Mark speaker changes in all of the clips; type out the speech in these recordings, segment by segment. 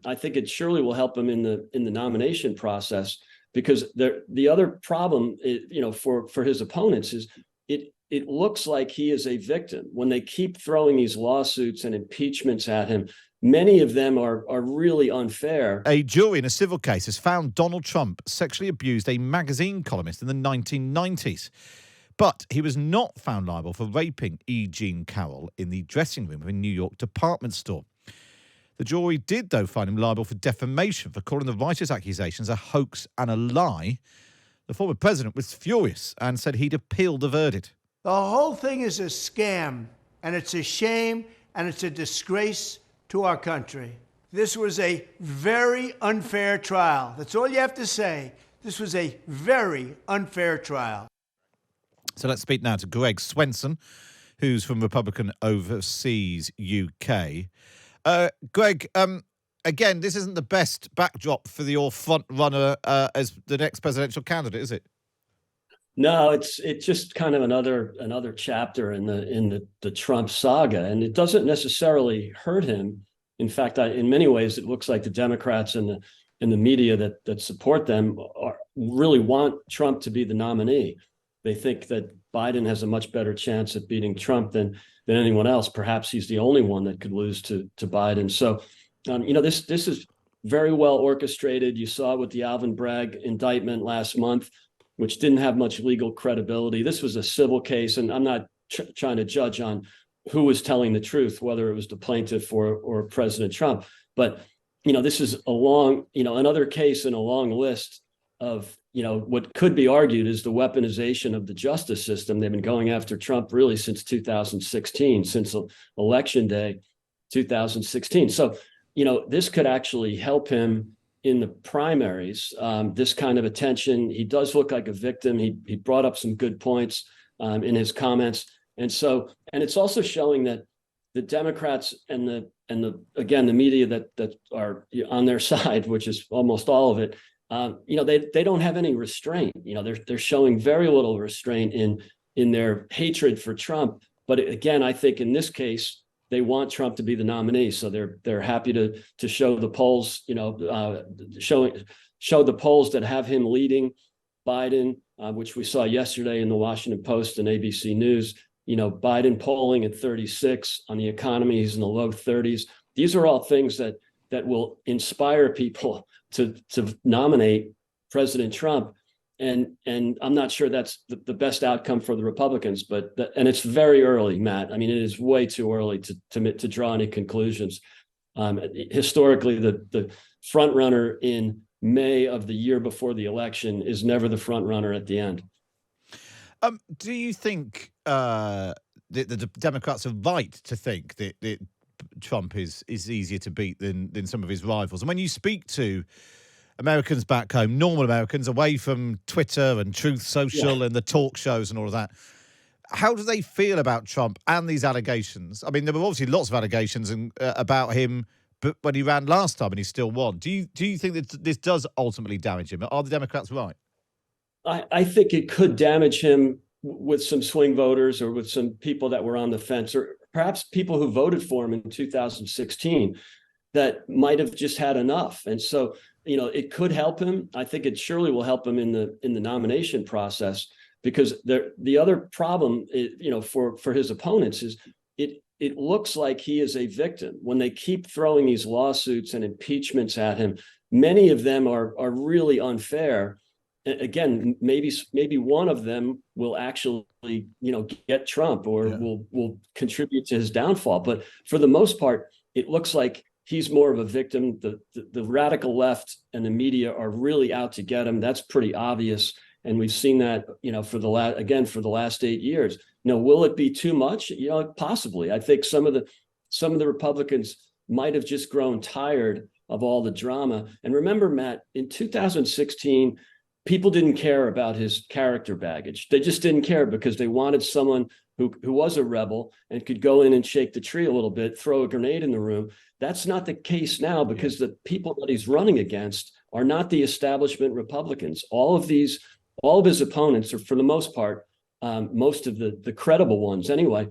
Speaker 1: I think it surely will help him in the nomination process, because the other problem, for his opponents is it looks like he is a victim when they keep throwing these lawsuits and impeachments at him. Many of them are really unfair.
Speaker 2: A jury in a civil case has found Donald Trump sexually abused a magazine columnist in the 1990s. But he was not found liable for raping E. Jean Carroll in the dressing room of a New York department store. The jury did, though, find him liable for defamation for calling the writer's accusations a hoax and a lie. The former president was furious and said he'd appeal the verdict.
Speaker 3: The whole thing is a scam, and it's a shame, and it's a disgrace to our country. This was a very unfair trial. That's all you have to say. This was a very unfair trial.
Speaker 2: So let's speak now to Greg Swenson, who's from Republican Overseas UK. Greg, again, this isn't the best backdrop for your front runner as the next presidential candidate, is it?
Speaker 1: No, it's just kind of another chapter in the Trump saga, and it doesn't necessarily hurt him. In fact, in many ways, it looks like the Democrats and the media that support them really want Trump to be the nominee. They think that Biden has a much better chance at beating Trump than anyone else. Perhaps he's the only one that could lose to Biden. So, this is very well orchestrated. You saw it with the Alvin Bragg indictment last month, which didn't have much legal credibility. This was a civil case, and I'm not trying to judge on who was telling the truth, whether it was the plaintiff or President Trump. But, this is another case in a long list of, what could be argued is the weaponization of the justice system. They've been going after Trump really since 2016, since Election Day 2016. So, this could actually help him in the primaries. This kind of attention, he does look like a victim. He brought up some good points in his comments. And it's also showing that the Democrats and the media that are on their side, which is almost all of it, they don't have any restraint. They're showing very little restraint in their hatred for Trump. But again, I think in this case, they want Trump to be the nominee, so they're happy to show the polls, show the polls that have him leading Biden, which we saw yesterday in the Washington Post and ABC News. Biden polling at 36 on the economy, he's in the low 30s. These are all things that will inspire people to nominate President Trump. And I'm not sure that's the best outcome for the Republicans, and it's very early, Matt. I mean, it is way too early to draw any conclusions. Historically, the front runner in May of the year before the election is never the front runner at the end.
Speaker 2: Do you think the Democrats are right to think that Trump is easier to beat than some of his rivals? And when you speak to Americans back home, normal Americans, away from Twitter and Truth Social and the talk shows and all of that, how do they feel about Trump and these allegations? I mean, there were obviously lots of allegations about him, but when he ran last time and he still won. Do you think that this does ultimately damage him? Are the Democrats right?
Speaker 1: I think it could damage him with some swing voters or with some people that were on the fence, or perhaps people who voted for him in 2016 that might have just had enough. And so, it could help him. I think it surely will help him in the nomination process, because the other problem, for his opponents is it looks like he is a victim when they keep throwing these lawsuits and impeachments at him. Many of them are really unfair. Again, maybe one of them will actually, get Trump or will contribute to his downfall. But for the most part, it looks like he's more of a victim. The radical left and the media are really out to get him. That's pretty obvious. And we've seen that, for the last 8 years. Now, will it be too much? Possibly. I think some of the Republicans might have just grown tired of all the drama. And remember, Matt, in 2016, people didn't care about his character baggage. They just didn't care because they wanted someone who was a rebel and could go in and shake the tree a little bit, throw a grenade in the room. That's not the case now, because the people that he's running against are not the establishment Republicans. All of his opponents, or for the most part, most of the credible ones anyway,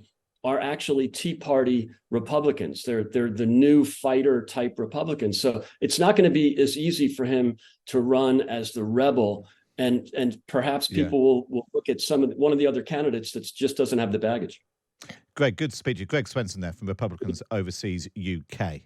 Speaker 1: are actually Tea Party Republicans. They're the new fighter type Republicans. So it's not going to be as easy for him to run as the rebel. And perhaps people will look at one of the other candidates that just doesn't have the baggage.
Speaker 2: Greg, good to speak to you. Greg Swenson there from Republicans Overseas UK.